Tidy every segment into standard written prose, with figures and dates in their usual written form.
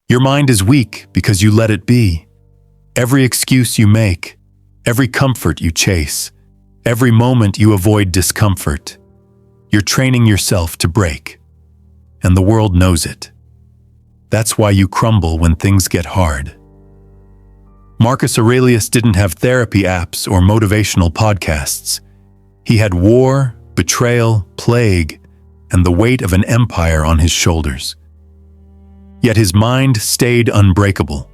Your mind is weak because you let it be. Every excuse you make, every comfort you chase, every moment you avoid discomfort, you're training yourself to break. And the world knows it. That's why you crumble when things get hard. Marcus Aurelius didn't have therapy apps or motivational podcasts. He had war, betrayal, plague, and the weight of an empire on his shoulders. Yet his mind stayed unbreakable,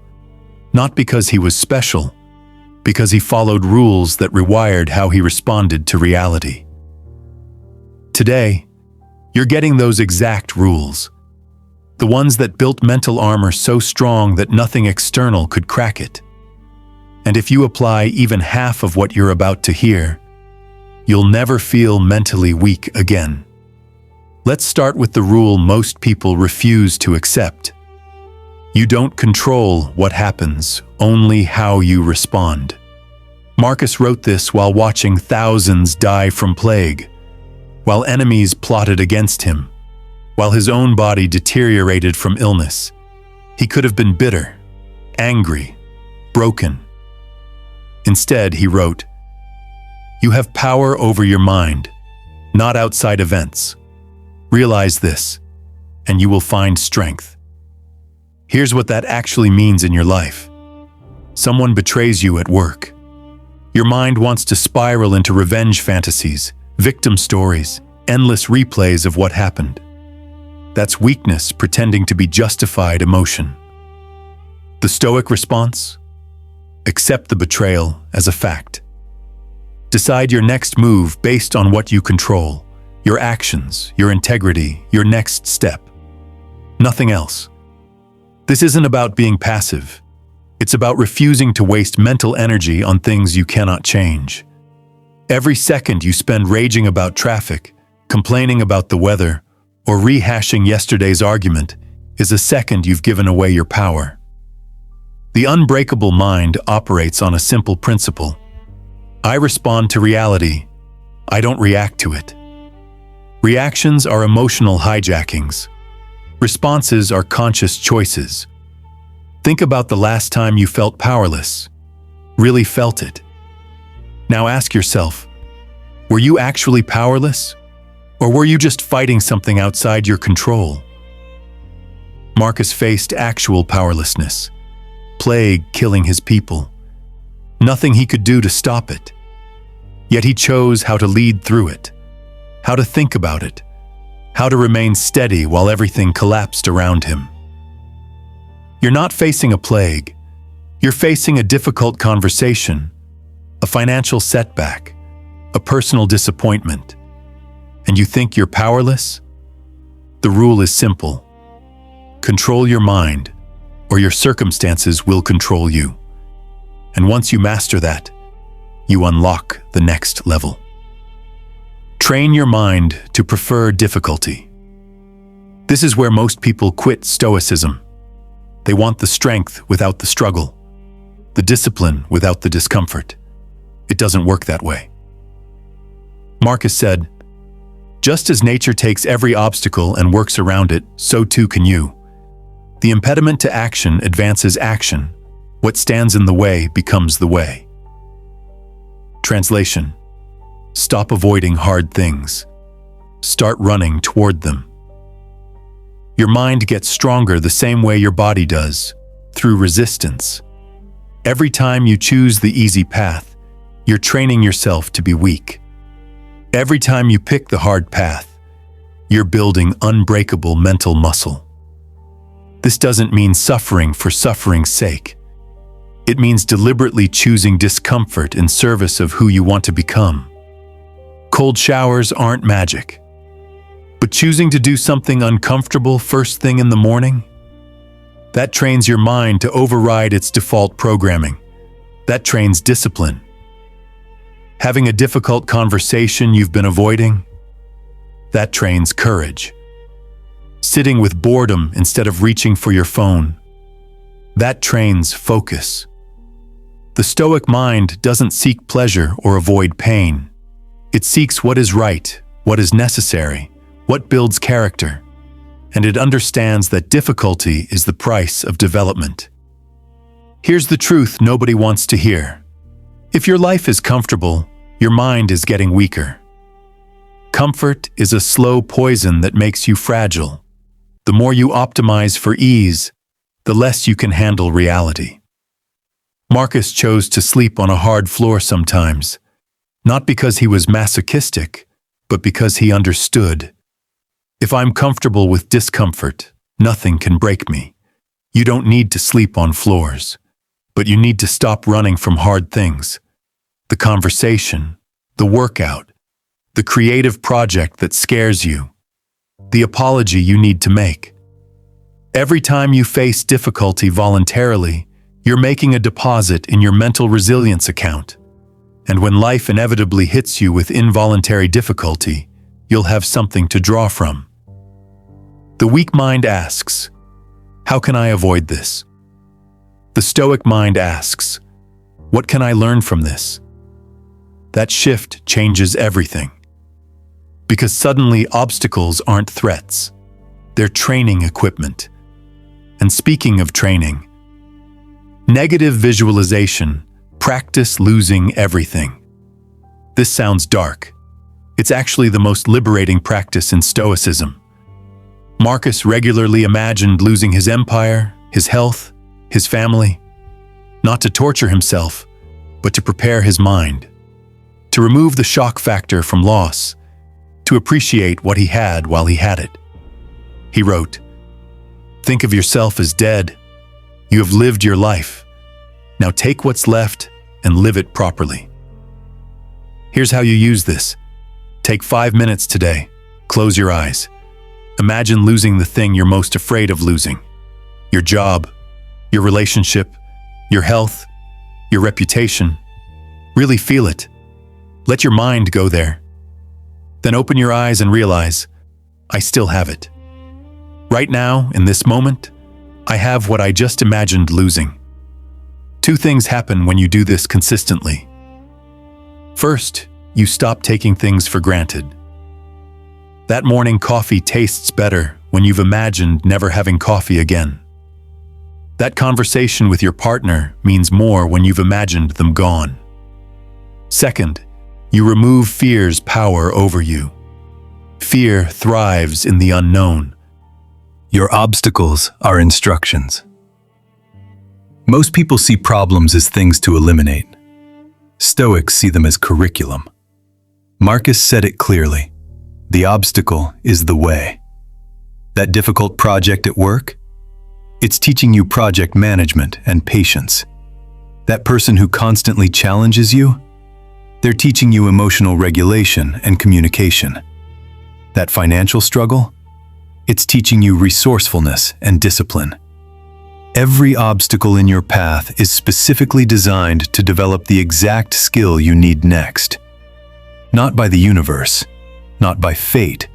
not because he was special, because he followed rules that rewired how he responded to reality. Today, you're getting those exact rules, the ones that built mental armor so strong that nothing external could crack it. And if you apply even half of what you're about to hear, you'll never feel mentally weak again. Let's start with the rule most people refuse to accept. You don't control what happens, only how you respond. Marcus wrote this while watching thousands die from plague, while enemies plotted against him, while his own body deteriorated from illness. He could have been bitter, angry, broken. Instead, he wrote, "You have power over your mind, not outside events. Realize this, and you will find strength." Here's what that actually means in your life. Someone betrays you at work. Your mind wants to spiral into revenge fantasies, victim stories, endless replays of what happened. That's weakness pretending to be justified emotion. The Stoic response? Accept the betrayal as a fact. Decide your next move based on what you control, your actions, your integrity, your next step. Nothing else. This isn't about being passive. It's about refusing to waste mental energy on things you cannot change. Every second you spend raging about traffic, complaining about the weather, or rehashing yesterday's argument is a second you've given away your power. The unbreakable mind operates on a simple principle. I respond to reality. I don't react to it. Reactions are emotional hijackings. Responses are conscious choices. Think about the last time you felt powerless, really felt it. Now ask yourself, were you actually powerless? Or were you just fighting something outside your control? Marcus faced actual powerlessness, plague killing his people. Nothing he could do to stop it. Yet he chose how to lead through it, how to think about it, how to remain steady while everything collapsed around him. You're not facing a plague. You're facing a difficult conversation, a financial setback, a personal disappointment. And you think you're powerless? The rule is simple. Control your mind, or your circumstances will control you. And once you master that, you unlock the next level. Train your mind to prefer difficulty. This is where most people quit Stoicism. They want the strength without the struggle, the discipline without the discomfort. It doesn't work that way. Marcus said, "Just as nature takes every obstacle and works around it, so too can you. The impediment to action advances action. What stands in the way becomes the way." Translation: stop avoiding hard things. Start running toward them. Your mind gets stronger the same way your body does, through resistance. Every time you choose the easy path, you're training yourself to be weak. Every time you pick the hard path, you're building unbreakable mental muscle. This doesn't mean suffering for suffering's sake. It means deliberately choosing discomfort in service of who you want to become. Cold showers aren't magic. But choosing to do something uncomfortable first thing in the morning? That trains your mind to override its default programming. That trains discipline. Having a difficult conversation you've been avoiding? That trains courage. Sitting with boredom instead of reaching for your phone? That trains focus. The Stoic mind doesn't seek pleasure or avoid pain. It seeks what is right, what is necessary, what builds character. and it understands that difficulty is the price of development. Here's the truth nobody wants to hear. If your life is comfortable, your mind is getting weaker. Comfort is a slow poison that makes you fragile. The more you optimize for ease, the less you can handle reality. Marcus chose to sleep on a hard floor sometimes, not because he was masochistic, but because he understood. If I'm comfortable with discomfort, nothing can break me. You don't need to sleep on floors, but you need to stop running from hard things. The conversation, the workout, the creative project that scares you, the apology you need to make. Every time you face difficulty voluntarily, you're making a deposit in your mental resilience account. And when life inevitably hits you with involuntary difficulty, you'll have something to draw from. The weak mind asks, how can I avoid this? The stoic mind asks, what can I learn from this? That shift changes everything. Because suddenly obstacles aren't threats. They're training equipment. And speaking of training, negative visualization, practice losing everything. This sounds dark. It's actually the most liberating practice in Stoicism. Marcus regularly imagined losing his empire, his health, his family, not to torture himself, but to prepare his mind, to remove the shock factor from loss, to appreciate what he had while he had it. He wrote, "Think of yourself as dead. You have lived your life. Now take what's left and live it properly." Here's how you use this. Take 5 minutes today. Close your eyes. Imagine losing the thing you're most afraid of losing. Your job, your relationship, your health, your reputation. Really feel it. Let your mind go there. Then open your eyes and realize, I still have it. Right now, in this moment, I have what I just imagined losing. 2 things happen when you do this consistently. First, you stop taking things for granted. That morning coffee tastes better when you've imagined never having coffee again. That conversation with your partner means more when you've imagined them gone. Second, you remove fear's power over you. Fear thrives in the unknown. Your obstacles are instructions. Most people see problems as things to eliminate. Stoics see them as curriculum. Marcus said it clearly. The obstacle is the way. That difficult project at work? It's teaching you project management and patience. That person who constantly challenges you? They're teaching you emotional regulation and communication. That financial struggle? It's teaching you resourcefulness and discipline. Every obstacle in your path is specifically designed to develop the exact skill you need next. Not by the universe, not by fate,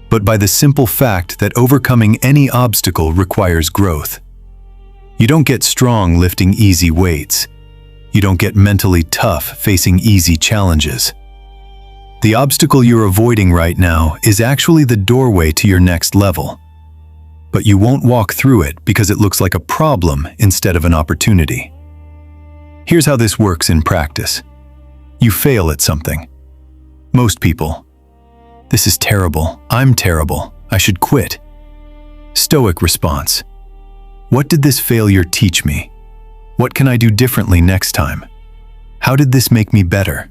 but by the simple fact that overcoming any obstacle requires growth. You don't get strong lifting easy weights. You don't get mentally tough facing easy challenges. The obstacle you're avoiding right now is actually the doorway to your next level. But you won't walk through it because it looks like a problem instead of an opportunity. Here's how this works in practice. You fail at something. Most people. This is terrible. I'm terrible. I should quit. Stoic response. What did this failure teach me? What can I do differently next time? How did this make me better?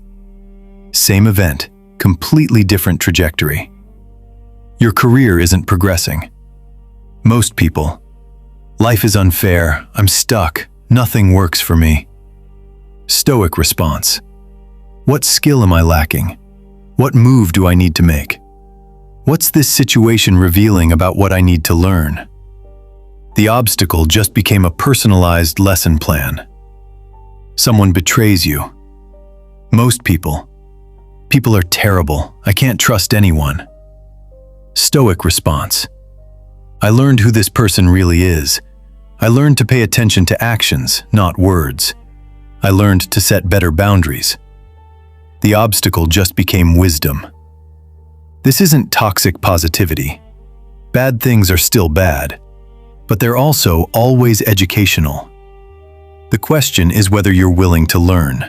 Same event, completely different trajectory. Your career isn't progressing. Most people. Life is unfair. I'm stuck. Nothing works for me. Stoic response. What skill am I lacking? What move do I need to make? What's this situation revealing about what I need to learn? The obstacle just became a personalized lesson plan. Someone betrays you. Most people. People are terrible. I can't trust anyone. Stoic response. I learned who this person really is. I learned to pay attention to actions, not words. I learned to set better boundaries. The obstacle just became wisdom. This isn't toxic positivity. Bad things are still bad, but they're also always educational. The question is whether you're willing to learn.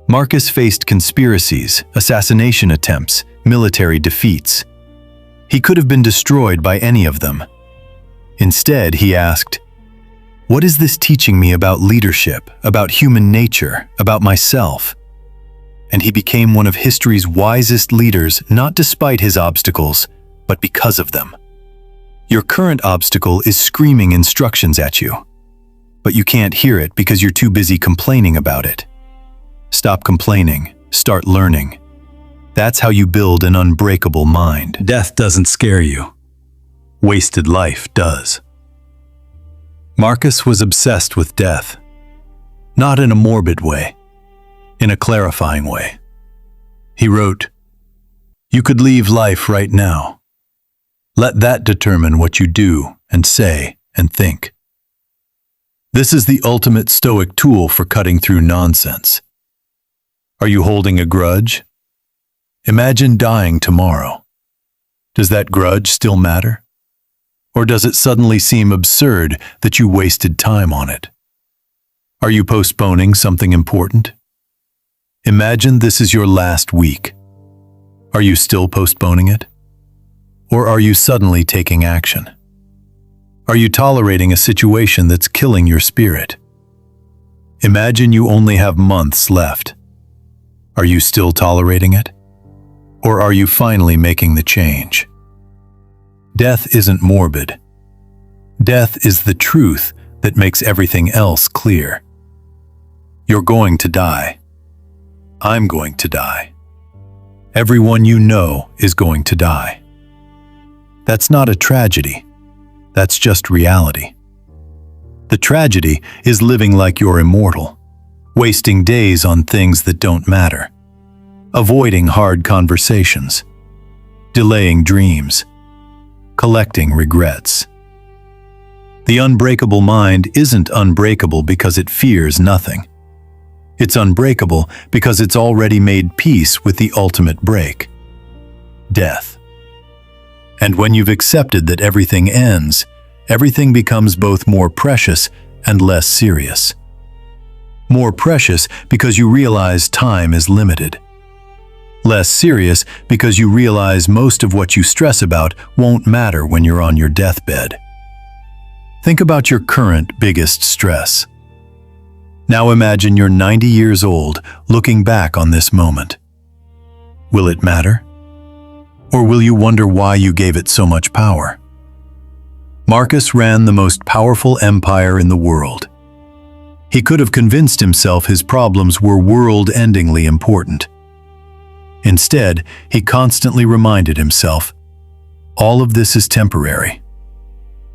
Marcus faced conspiracies, assassination attempts, military defeats. He could have been destroyed by any of them. Instead, he asked, "What is this teaching me about leadership, about human nature, about myself?" And he became one of history's wisest leaders, not despite his obstacles, but because of them. Your current obstacle is screaming instructions at you, but you can't hear it because you're too busy complaining about it. Stop complaining, start learning. That's how you build an unbreakable mind. Death doesn't scare you. Wasted life does. Marcus was obsessed with death, not in a morbid way, in a clarifying way. He wrote, "You could leave life right now. Let that determine what you do and say and think." This is the ultimate Stoic tool for cutting through nonsense. Are you holding a grudge? Imagine dying tomorrow. Does that grudge still matter? Or does it suddenly seem absurd that you wasted time on it? Are you postponing something important? Imagine this is your last week. Are you still postponing it? Or are you suddenly taking action? Are you tolerating a situation that's killing your spirit? Imagine you only have months left. Are you still tolerating it? Or are you finally making the change? Death isn't morbid. Death is the truth that makes everything else clear. You're going to die. I'm going to die. Everyone you know is going to die. That's not a tragedy. That's just reality. The tragedy is living like you're immortal, wasting days on things that don't matter, avoiding hard conversations, delaying dreams, collecting regrets. The unbreakable mind isn't unbreakable because it fears nothing. It's unbreakable because it's already made peace with the ultimate break, death. And when you've accepted that everything ends, everything becomes both more precious and less serious. More precious because you realize time is limited. Less serious because you realize most of what you stress about won't matter when you're on your deathbed. Think about your current biggest stress. Now imagine you're 90 years old looking back on this moment. Will it matter? Or will you wonder why you gave it so much power? Marcus ran the most powerful empire in the world. He could have convinced himself his problems were world-endingly important. Instead, he constantly reminded himself, all of this is temporary.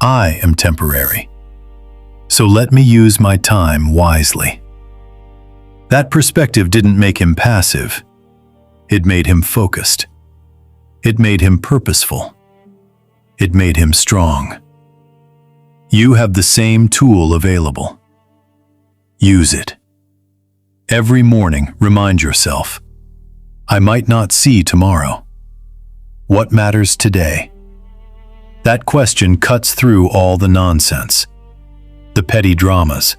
I am temporary. So let me use my time wisely. That perspective didn't make him passive. It made him focused. It made him purposeful. It made him strong. You have the same tool available. Use it. Every morning, remind yourself, I might not see tomorrow. What matters today? That question cuts through all the nonsense, the petty dramas,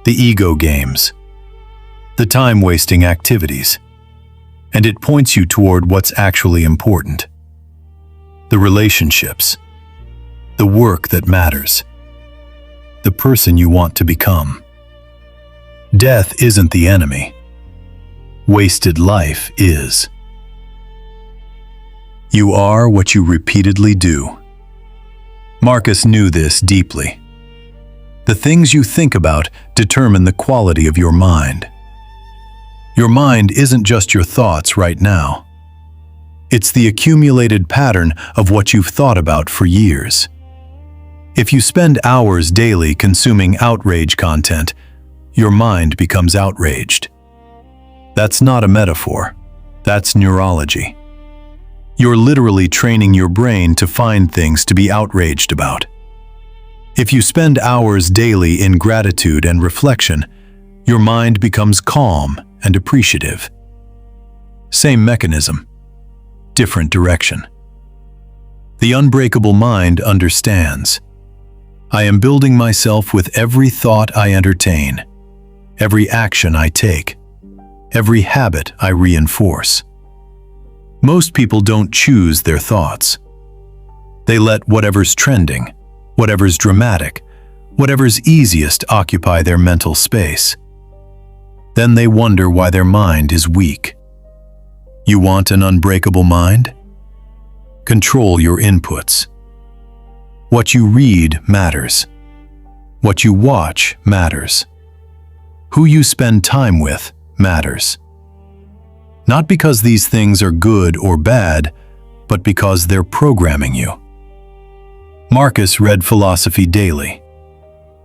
the ego games, the time-wasting activities, and it points you toward what's actually important. The relationships, the work that matters, the person you want to become. Death isn't the enemy. Wasted life is. You are what you repeatedly do. Marcus knew this deeply. The things you think about determine the quality of your mind. Your mind isn't just your thoughts right now. It's the accumulated pattern of what you've thought about for years. If you spend hours daily consuming outrage content, your mind becomes outraged. That's not a metaphor. That's neurology. You're literally training your brain to find things to be outraged about. If you spend hours daily in gratitude and reflection, your mind becomes calm and appreciative. Same mechanism, different direction. The unbreakable mind understands. I am building myself with every thought I entertain, every action I take, every habit I reinforce. Most people don't choose their thoughts. They let whatever's trending, whatever's dramatic, whatever's easiest occupy their mental space. Then they wonder why their mind is weak. You want an unbreakable mind? Control your inputs. What you read matters. What you watch matters. Who you spend time with matters. Not because these things are good or bad, but because they're programming you. Marcus read philosophy daily.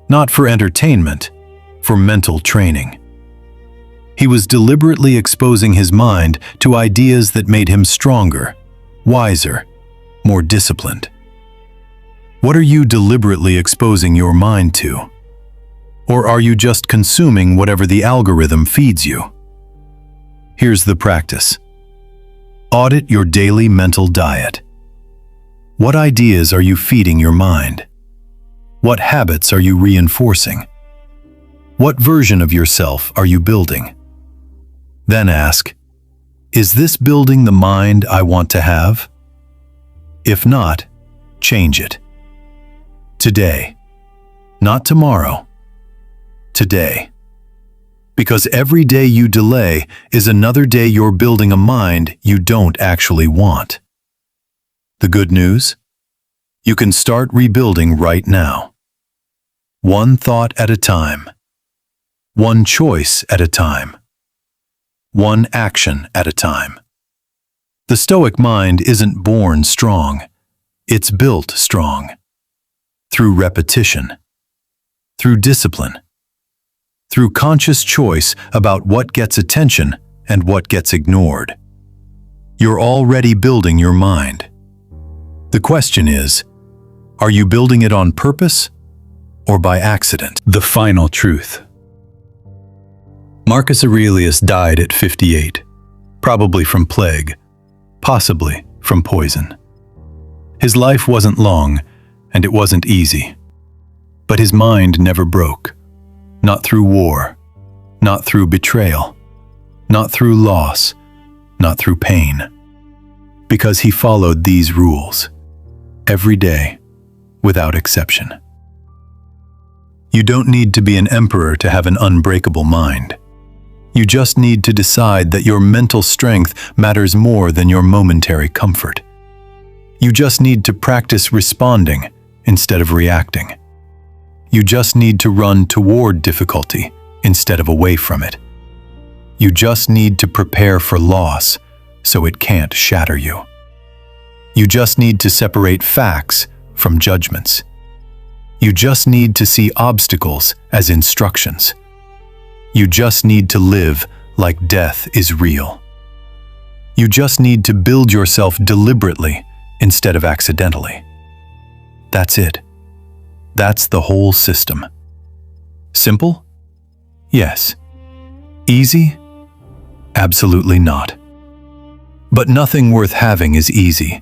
Not for entertainment, for mental training. He was deliberately exposing his mind to ideas that made him stronger, wiser, more disciplined. What are you deliberately exposing your mind to? Or are you just consuming whatever the algorithm feeds you? Here's the practice. Audit your daily mental diet. What ideas are you feeding your mind? What habits are you reinforcing? What version of yourself are you building? Then ask, is this building the mind I want to have? If not, change it. Today. Not tomorrow. Today. Because every day you delay is another day you're building a mind you don't actually want. The good news? You can start rebuilding right now. One thought at a time. One choice at a time. One action at a time. The Stoic mind isn't born strong. It's built strong. Through repetition. Through discipline. Through conscious choice about what gets attention and what gets ignored. You're already building your mind. The question is, are you building it on purpose or by accident? The final truth. Marcus Aurelius died at 58, probably from plague, possibly from poison. His life wasn't long, and it wasn't easy. But his mind never broke. Not through war, not through betrayal, not through loss, not through pain. Because he followed these rules, every day, without exception. You don't need to be an emperor to have an unbreakable mind. You just need to decide that your mental strength matters more than your momentary comfort. You just need to practice responding instead of reacting. You just need to run toward difficulty instead of away from it. You just need to prepare for loss so it can't shatter you. You just need to separate facts from judgments. You just need to see obstacles as instructions. You just need to live like death is real. You just need to build yourself deliberately instead of accidentally. That's it. That's the whole system. Simple? Yes. Easy? Absolutely not. But nothing worth having is easy,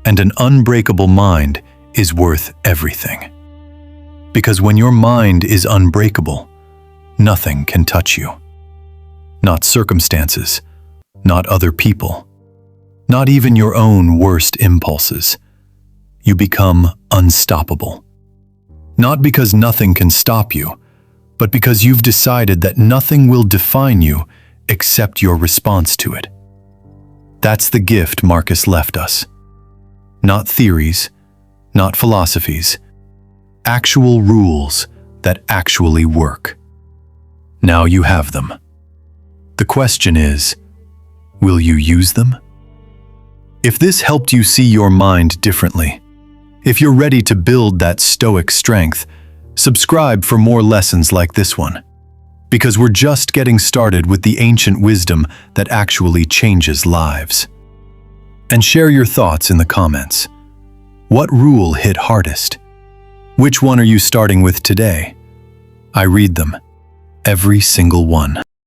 and an unbreakable mind is worth everything. Because when your mind is unbreakable, nothing can touch you. Not circumstances, not other people, not even your own worst impulses. You become unstoppable. Not because nothing can stop you, but because you've decided that nothing will define you except your response to it. That's the gift Marcus left us. Not theories, not philosophies, actual rules that actually work. Now you have them. The question is, will you use them? If this helped you see your mind differently, if you're ready to build that Stoic strength, subscribe for more lessons like this one. Because we're just getting started with the ancient wisdom that actually changes lives. And share your thoughts in the comments. What rule hit hardest? Which one are you starting with today? I read them, every single one.